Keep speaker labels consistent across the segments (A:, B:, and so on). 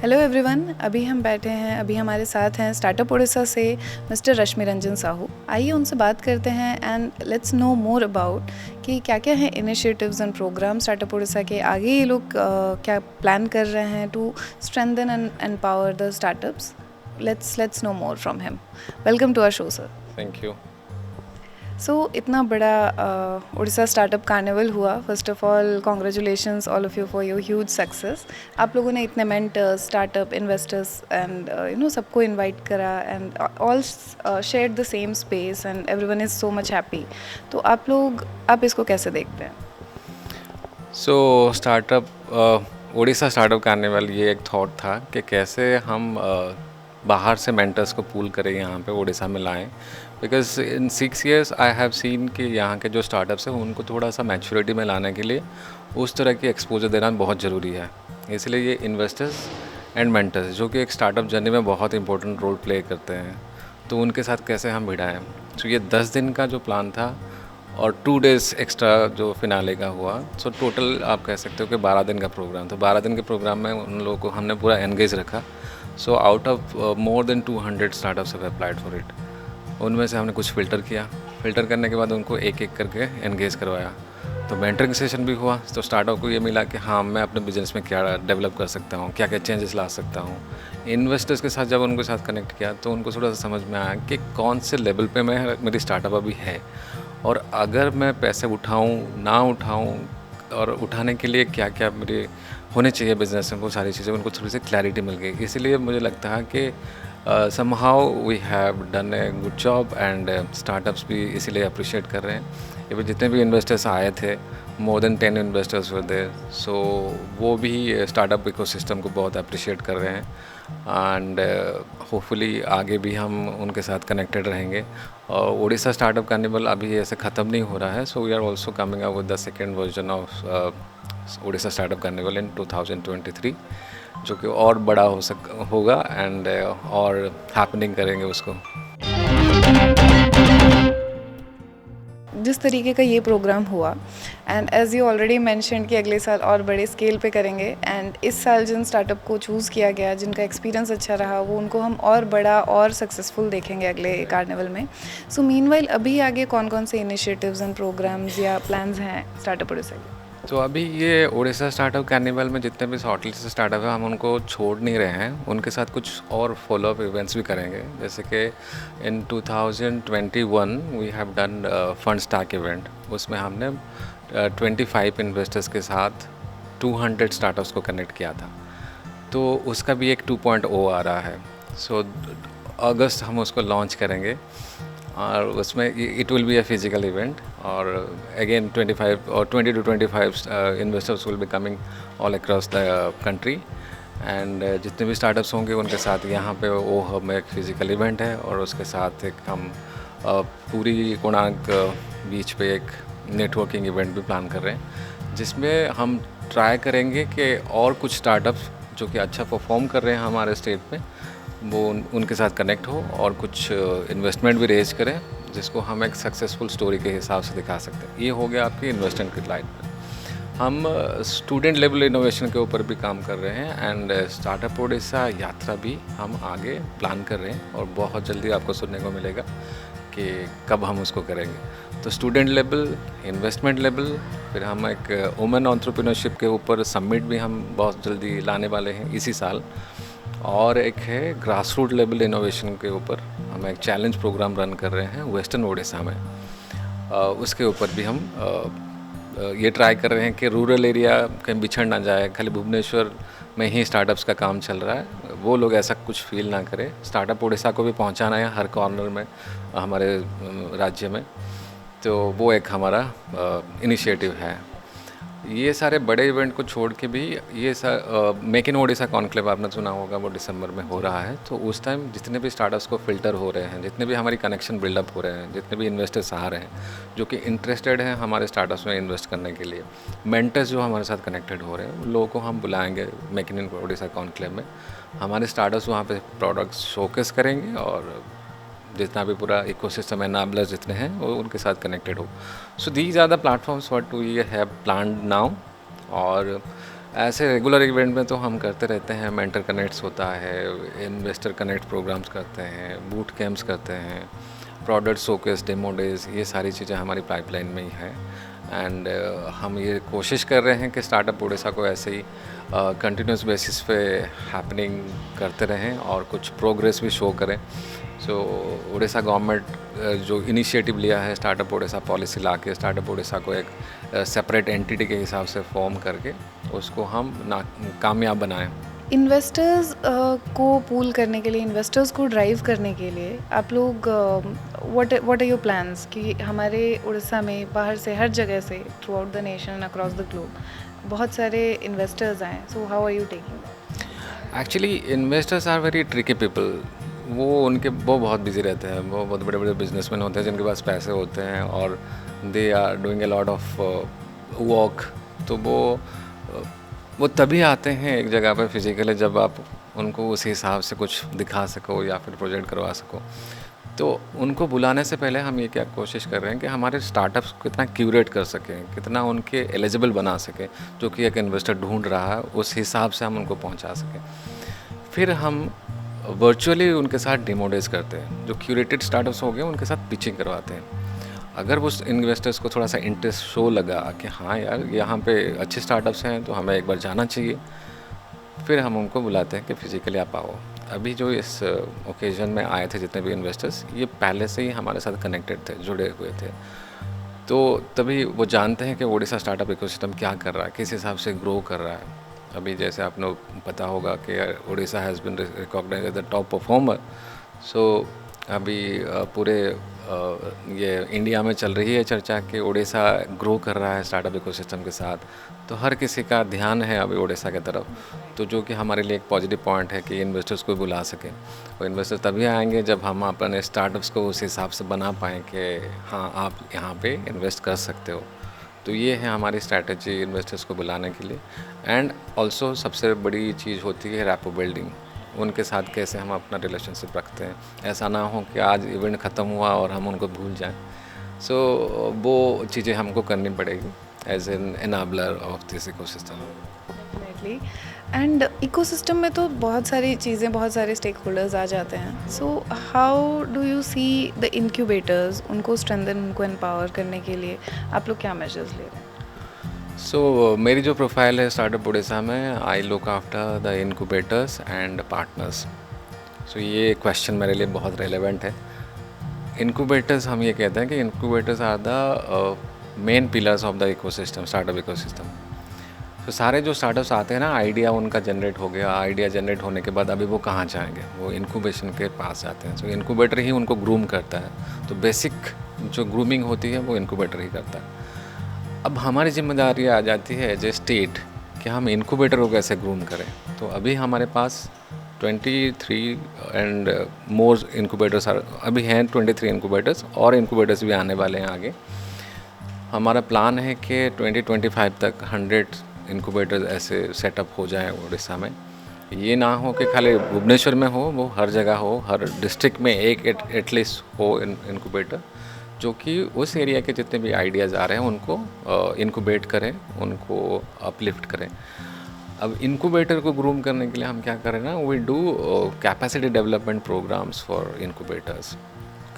A: Hello everyone, अभी हम बैठे हैं, अभी हमारे साथ हैं स्टार्टअप उड़ीसा से मिस्टर रश्मि रंजन साहू। आइए उनसे बात करते हैं and let's know more about कि क्या क्या हैं initiatives and programme startup Orissa के। आगे ये लोग क्या प्लान कर रहे हैं to strengthen and empower the startups. Let's know more from him. Welcome to our show sir.
B: Thank you.
A: So इतना बड़ा उड़ीसा स्टार्टअप कार्निवल हुआ। First of all congratulations all of you for your huge success. आप लोगों ने इतने mentors, startup investors and सबको invite करा and all share the same space and everyone is so much happy. तो आप इसको कैसे देखते हैं?
B: सो स्टार्टअप उड़ीसा स्टार्टअप कार्निवल ये एक थॉट था कि कैसे हम बाहर से मेंटर्स को पूल करें, यहाँ पे उड़ीसा में लाएं। Because in 6 years I have seen कि यहाँ के जो स्टार्टअप्स हैं उनको थोड़ा सा मैच्योरिटी में लाने के लिए उस तरह की एक्सपोजर देना बहुत ज़रूरी है। इसलिए ये इन्वेस्टर्स एंड मेंटर्स जो कि एक स्टार्टअप जर्नी में बहुत इंपॉर्टेंट रोल प्ले करते हैं, तो उनके साथ कैसे हम भिड़ाएँ। तो ये 10 दिन का जो प्लान था और 2 days एक्स्ट्रा जो फिनाले का हुआ, सो टोटल आप कह सकते हो कि 12 दिन का प्रोग्राम। तो 12 दिन के प्रोग्राम में उन लोगों को हमने पूरा एंगेज रखा। So out of more than 200 startups have applied for it. उनमें से हमने कुछ फ़िल्टर करने के बाद उनको एक एक करके एंगेज करवाया। तो मेंटरिंग सेशन भी हुआ। तो स्टार्टअप को ये मिला कि हाँ, मैं अपने बिजनेस में क्या डेवलप कर सकता हूँ, क्या क्या चेंजेस ला सकता हूँ। इन्वेस्टर्स के साथ जब उनके साथ कनेक्ट किया तो उनको थोड़ा सा समझ में आया कि कौन से लेवल पे मेरी स्टार्टअप अभी है, और अगर मैं पैसे उठाऊँ ना उठाऊँ, और उठाने के लिए क्या क्या मेरे होने चाहिए बिजनेस में, वो सारी चीज़ें उनको थोड़ी सी क्लैरिटी मिल गई। इसीलिए मुझे लगता है कि somehow we have done a good job and startups भी इसीलिए अप्रिशिएट कर रहे हैं। ये जितने भी इन्वेस्टर्स आए थे, more than 10 investors were there, so वो भी स्टार्टअप इकोसिस्टम को बहुत अप्रिशिएट कर रहे हैं। एंड होपफुली आगे भी हम उनके साथ कनेक्टेड रहेंगे। और उड़ीसा स्टार्टअप कार्निवल अभी ऐसे ख़त्म नहीं हो रहा है। So we are also coming up with the second version of Orissa startup carnival in 2023, जो कि और बड़ा होगा एंड और हैपनिंग करेंगे उसको।
A: जिस तरीके का ये प्रोग्राम हुआ and as you already mentioned कि अगले साल और बड़े स्केल पे करेंगे, एंड इस साल जिन स्टार्टअप को चूज़ किया गया, जिनका एक्सपीरियंस अच्छा रहा, वो उनको हम और बड़ा और सक्सेसफुल देखेंगे अगले कार्निवल में। सो मीनवाइल अभी आगे कौन कौन से इनिशिएटिव्स एंड प्रोग्राम्स या प्लान्स हैं स्टार्टअप उड़ीसा के?
B: तो अभी ये उड़ीसा स्टार्टअप कार्निवल में जितने भी शॉर्टलिस्ट स्टार्टअप है, हम उनको छोड़ नहीं रहे हैं। उनके साथ कुछ और फॉलोअप इवेंट्स भी करेंगे। जैसे कि in 2021 we have done fund stock event. उसमें हमने 25 इन्वेस्टर्स के साथ 200 स्टार्टअप्स को कनेक्ट किया था। तो उसका भी एक 2.0 आ रहा है। सो अगस्त हम उसको लॉन्च करेंगे, और उसमें it will be a physical event. और अगेन 25 और 20 to 25 investors will be coming all across the country. And जितने भी स्टार्टअप्स होंगे उनके साथ यहाँ पे वो हम एक फिजिकल इवेंट है, और उसके साथ एक हम पूरी कोणार्क बीच पे एक नेटवर्किंग इवेंट भी प्लान कर रहे हैं, जिसमें हम ट्राई करेंगे कि और कुछ स्टार्टअप्स जो कि अच्छा परफॉर्म कर रहे हैं हमारे स्टेट में, वो उनके साथ कनेक्ट हो और कुछ इन्वेस्टमेंट भी रेज करें, जिसको हम एक सक्सेसफुल स्टोरी के हिसाब से दिखा सकते हैं। ये हो गया आपकी इन्वेस्टमेंट की लाइन पर। हम स्टूडेंट लेवल इनोवेशन के ऊपर भी काम कर रहे हैं, एंड स्टार्टअप उड़ीसा यात्रा भी हम आगे प्लान कर रहे हैं, और बहुत जल्दी आपको सुनने को मिलेगा कि कब हम उसको करेंगे। तो स्टूडेंट लेवल, इन्वेस्टमेंट लेवल, फिर हम एक वुमेन एंटरप्रेन्योरशिप के ऊपर समिट भी हम बहुत जल्दी लाने वाले हैं इसी साल। और एक है ग्रास रूट लेवल इनोवेशन के ऊपर हम एक चैलेंज प्रोग्राम रन कर रहे हैं वेस्टर्न उड़ीसा में। उसके ऊपर भी हम ये ट्राई कर रहे हैं कि रूरल एरिया कहीं बिछड़ ना जाए, खाली भुवनेश्वर में ही स्टार्टअप्स का काम चल रहा है, वो लोग ऐसा कुछ फील ना करें। स्टार्टअप उड़ीसा को भी पहुंचाना है हर कॉर्नर में हमारे राज्य में। तो वो एक हमारा इनिशिएटिव है। ये सारे बड़े इवेंट को छोड़ के भी ये मेक इन ओडिशा कॉन्क्लेव आपने सुना होगा, वो दिसंबर में हो रहा है। तो उस टाइम जितने भी स्टार्टअप्स को फ़िल्टर हो रहे हैं, जितने भी हमारी कनेक्शन बिल्डअप हो रहे हैं, जितने भी इन्वेस्टर्स आ रहे हैं जो कि इंटरेस्टेड हैं हमारे स्टार्टअप्स में इन्वेस्ट करने के लिए, मेंटर्स जो हमारे साथ कनेक्टेड हो रहे हैं, उन लोगों को हम बुलाएंगे मेक इन ओडिशा कॉन्क्लेव में। हमारे स्टार्टअप्स वहाँ पे प्रोडक्ट्स शोकेस करेंगे, और जितना भी पूरा इकोसिस्टम एनाबलर्स जितने हैं वो उनके साथ कनेक्टेड हो। So these are the platforms what we have planned now. और ऐसे रेगुलर इवेंट में तो हम करते रहते हैं, मेंटर कनेक्ट्स होता है, इन्वेस्टर कनेक्ट प्रोग्राम्स करते हैं, बूट कैंप्स करते हैं, प्रोडक्ट शोकेस, डेमो डेज, ये सारी चीज़ें हमारी पाइपलाइन में ही है। एंड हम ये कोशिश कर रहे हैं कि स्टार्टअप उड़ीसा को ऐसे ही कंटिन्यूस बेसिस पे हैपनिंग करते रहें और कुछ प्रोग्रेस भी शो करें। सो उड़ीसा गवर्नमेंट जो इनिशिएटिव लिया है स्टार्टअप उड़ीसा पॉलिसी ला के स्टार्टअप उड़ीसा को एक सेपरेट एंटिटी के हिसाब से फॉर्म करके उसको हम कामयाब बनाएं।
A: इन्वेस्टर्स को पूल करने के लिए, इन्वेस्टर्स को ड्राइव करने के लिए आप लोग व्हाट आर योर प्लान्स कि हमारे उड़ीसा में बाहर से, हर जगह से, throughout the nation, across the globe बहुत सारे इन्वेस्टर्स आए, so how are you taking?
B: Actually investors are very tricky people. वो बहुत बिजी रहते हैं, वो बहुत बड़े बड़े बिजनेसमैन होते हैं जिनके पास पैसे होते हैं और they are doing a lot of work. तो वो तभी आते हैं एक जगह पर फिजिकली जब आप उनको उसी हिसाब से कुछ दिखा सको या फिर प्रोजेक्ट करवा सको। तो उनको बुलाने से पहले हम ये क्या कोशिश कर रहे हैं कि हमारे स्टार्टअप्स को कितना क्यूरेट कर सकें, कितना उनके एलिजिबल बना सकें, जो कि एक इन्वेस्टर ढूंढ रहा है, उस हिसाब से हम उनको पहुंचा सकें। फिर हम वर्चुअली उनके साथ डेमो डेज करते हैं, जो क्यूरेटेड स्टार्टअप्स हो गए उनके साथ पिचिंग करवाते हैं। अगर उस इन्वेस्टर्स को थोड़ा सा इंटरेस्ट शो लगा कि हाँ यार यहाँ पे अच्छे स्टार्टअप्स हैं तो हमें एक बार जाना चाहिए, फिर हम उनको बुलाते हैं कि फिजिकली आप आओ। अभी जो इस ओकेजन में आए थे जितने भी इन्वेस्टर्स, ये पहले से ही हमारे साथ कनेक्टेड थे, जुड़े हुए थे। तो तभी वो जानते हैं कि ओडिशा स्टार्टअप इकोसिस्टम क्या कर रहा है, किस हिसाब से ग्रो कर रहा है। अभी जैसे आपको पता होगा कि Odisha has been recognised as the top performer. So अभी पूरे ये इंडिया में चल रही है चर्चा कि ओडिशा ग्रो कर रहा है स्टार्टअप इकोसिस्टम के साथ, तो हर किसी का ध्यान है अभी ओडिशा की तरफ। तो जो कि हमारे लिए एक पॉजिटिव पॉइंट है कि इन्वेस्टर्स को बुला सकें। और इन्वेस्टर तभी आएंगे जब हम अपने स्टार्टअप्स को उस हिसाब से बना पाएँ कि हाँ आप यहाँ पे इन्वेस्ट कर सकते हो। तो ये है हमारी स्ट्रैटेजी इन्वेस्टर्स को बुलाने के लिए। एंड ऑल्सो सबसे बड़ी चीज़ होती है रैपो बिल्डिंग, उनके साथ कैसे हम अपना रिलेशनशिप रखते हैं। ऐसा ना हो कि आज इवेंट ख़त्म हुआ और हम उनको भूल जाएं। सो वो चीज़ें हमको करनी पड़ेगी as an enabler of this ecosystem.
A: Definitely. And ecosystem में तो बहुत सारी चीज़ें, बहुत सारे स्टेक होल्डर्स आ जाते हैं। So how do you see the incubators, उनको स्ट्रेंथन, उनको एम्पावर करने के लिए आप लोग क्या मेजर्स ले रहे हैं?
B: सो मेरी जो प्रोफाइल है स्टार्टअप उड़ीसा में, I look after the incubators and partners. So ये क्वेश्चन मेरे लिए बहुत रेलेवेंट है। इनक्यूबेटर्स, हम ये कहते हैं कि incubators are the main pillars of the ecosystem, startup ecosystem. तो सारे जो स्टार्टअप्स आते हैं ना, आइडिया उनका जनरेट हो गया, आइडिया जनरेट होने के बाद अभी वो कहाँ जाएंगे, वो इनक्यूबेशन के पास जाते हैं। सो इनक्यूबेटर ही उनको ग्रूम करता है। तो बेसिक जो ग्रूमिंग होती है वो इनक्यूबेटर ही करता है। अब हमारी जिम्मेदारी आ जाती है एज ए स्टेट कि हम इनक्यूबेटर को कैसे ग्रूम करें। तो अभी हमारे पास 23 एंड मोर इनक्यूबेटर्स अभी हैं, 23 इनक्यूबेटर्स, और इनक्यूबेटर्स भी आने वाले हैं आगे। हमारा प्लान है कि 2025 तक 100 इनक्यूबेटर्स ऐसे सेटअप हो जाएं उड़ीसा में। ये ना हो कि खाली भुवनेश्वर में हो, वो हर जगह हो, हर डिस्ट्रिक्ट में एक एटलीस्ट हो इनक्यूबेटर, जो कि उस एरिया के जितने भी आइडियाज़ आ रहे हैं उनको इनक्यूबेट करें, उनको अपलिफ्ट करें। अब इनक्यूबेटर को ग्रूम करने के लिए हम क्या करें ना, we do capacity development programs for incubators.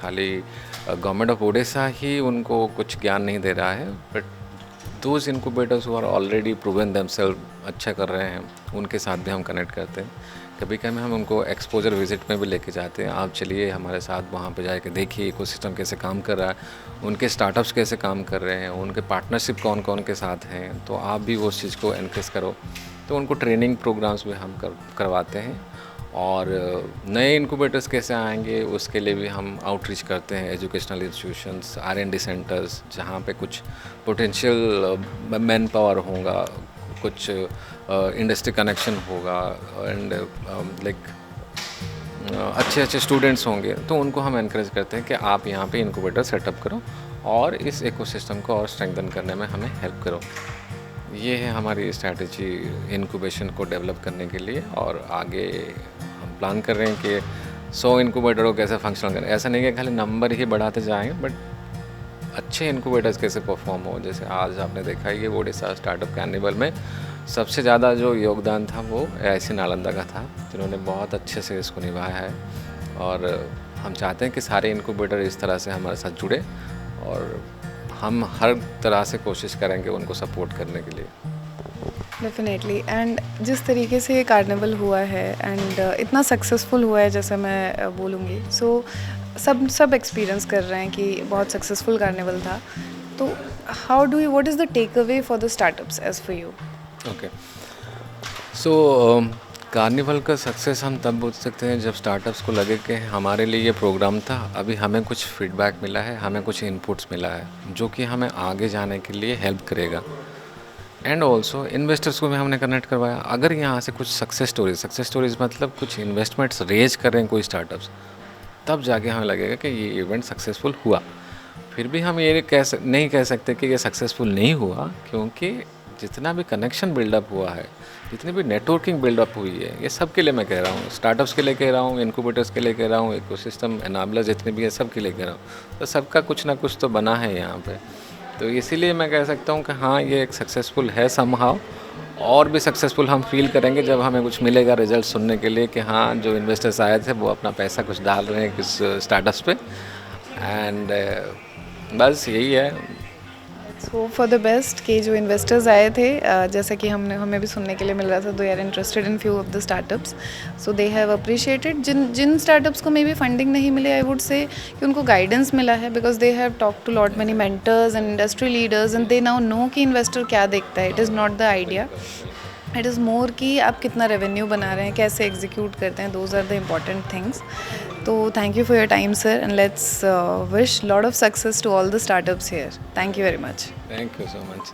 B: खाली गवर्नमेंट ऑफ ओडिशा ही उनको कुछ ज्ञान नहीं दे रहा है, but those incubators who are already proven themselves अच्छा कर रहे हैं, उनके साथ भी हम कनेक्ट करते हैं। कभी कभी हम उनको एक्सपोजर विजिट में भी लेके जाते हैं। आप चलिए हमारे साथ वहाँ पे जाके देखिए इकोसिस्टम कैसे काम कर रहा है, उनके स्टार्टअप्स कैसे काम कर रहे हैं, उनके पार्टनरशिप कौन कौन के साथ हैं। तो आप भी उस चीज़ को एनकरेज करो। तो उनको ट्रेनिंग प्रोग्राम्स भी हम करवाते हैं। और नए इनक्यूबेटर्स कैसे आएंगे उसके लिए भी हम आउटरीच करते हैं, एजुकेशनल इंस्टीट्यूशंस, R&D सेंटर्स, जहाँ पे कुछ पोटेंशियल मैन पावर होगा, कुछ इंडस्ट्री कनेक्शन होगा, एंड लाइक अच्छे अच्छे स्टूडेंट्स होंगे। तो उनको हम एनकरेज करते हैं कि आप यहाँ पे इनक्यूबेटर सेटअप करो और इस इकोसिस्टम को और स्ट्रेंथन करने में हमें हेल्प करो। ये है हमारी स्ट्रैटेजी इनक्यूबेशन को डेवलप करने के लिए। और आगे हम प्लान कर रहे हैं कि 100 इनक्यूबेटर को कैसे फंक्शनल करें। ऐसा नहीं है खाली नंबर ही बढ़ाते जाएंगे, बट अच्छे इनक्यूबेटर्स कैसे परफॉर्म हो। जैसे आज आपने देखा ही है ओडिशा स्टार्टअप कार्निवल में सबसे ज़्यादा जो योगदान था वो AIC नालंदा का था, जिन्होंने बहुत अच्छे से इसको निभाया है। और हम चाहते हैं कि सारे इनक्यूबेटर इस तरह से हमारे साथ जुड़े, और हम हर तरह से कोशिश करेंगे उनको सपोर्ट करने के लिए।
A: डेफिनेटली। एंड जिस तरीके से ये कार्निवल हुआ है एंड इतना सक्सेसफुल हुआ है, जैसे मैं बोलूँगी, सो सब एक्सपीरियंस कर रहे हैं कि बहुत सक्सेसफुल कार्निवल था। तो how do you, what is the take away for the startups as for you?
B: Okay, so carnival का सक्सेस हम तब बोल सकते हैं जब स्टार्टअप्स को लगे कि हमारे लिए ये प्रोग्राम था, अभी हमें कुछ फीडबैक मिला है, हमें कुछ इनपुट्स मिला है जो कि हमें आगे जाने के लिए हेल्प करेगा। एंड ऑल्सो इन्वेस्टर्स को भी हमने कनेक्ट करवाया। अगर यहाँ से कुछ सक्सेस स्टोरीज मतलब कुछ इन्वेस्टमेंट्स रेज कर रहे हैं कोई स्टार्टअप्स, तब जाके हमें लगेगा कि ये इवेंट सक्सेसफुल हुआ। फिर भी हम ये नहीं कह सकते कि ये सक्सेसफुल नहीं हुआ, क्योंकि जितना भी कनेक्शन बिल्डअप हुआ है, जितनी भी नेटवर्किंग बिल्डअप हुई है, ये सब के लिए मैं कह रहा हूँ। स्टार्टअप्स के लिए कह रहा हूँ, इनक्यूबेटर्स के लिए कह रहा हूँ, इकोसिस्टम एनाबलर जितने भी है सब के लिए कह रहा हूँ। तो सबका कुछ ना कुछ तो बना है यहाँ पे। तो इसीलिए मैं कह सकता हूँ कि हाँ, ये एक सक्सेसफुल है समहाउ। और भी सक्सेसफुल हम फील करेंगे जब हमें कुछ मिलेगा रिजल्ट सुनने के लिए कि हाँ, जो इन्वेस्टर्स आए थे वो अपना पैसा कुछ डाल रहे हैं किस स्टार्टअप्स पे। एंड बस यही है।
A: Let's hope for the best कि जो इन्वेस्टर्स आए थे, जैसे कि हमें भी सुनने के लिए मिल रहा था, they are interested in few of the startups, so they have appreciated. जिन स्टार्टअप्स को मे बी फंडिंग नहीं मिले, आई वुड से कि उनको गाइडेंस मिला है, because they have talk to lot many mentors and industry leaders and they now know कि investor क्या देखता है। It is not the idea, it is more कि आप कितना रेवेन्यू बना रहे हैं, कैसे एग्जीक्यूट करते हैं, those are the important things. तो thank you for your time sir, and let's wish lot of success to all the startups here. Thank you very much.
B: Thank you so much.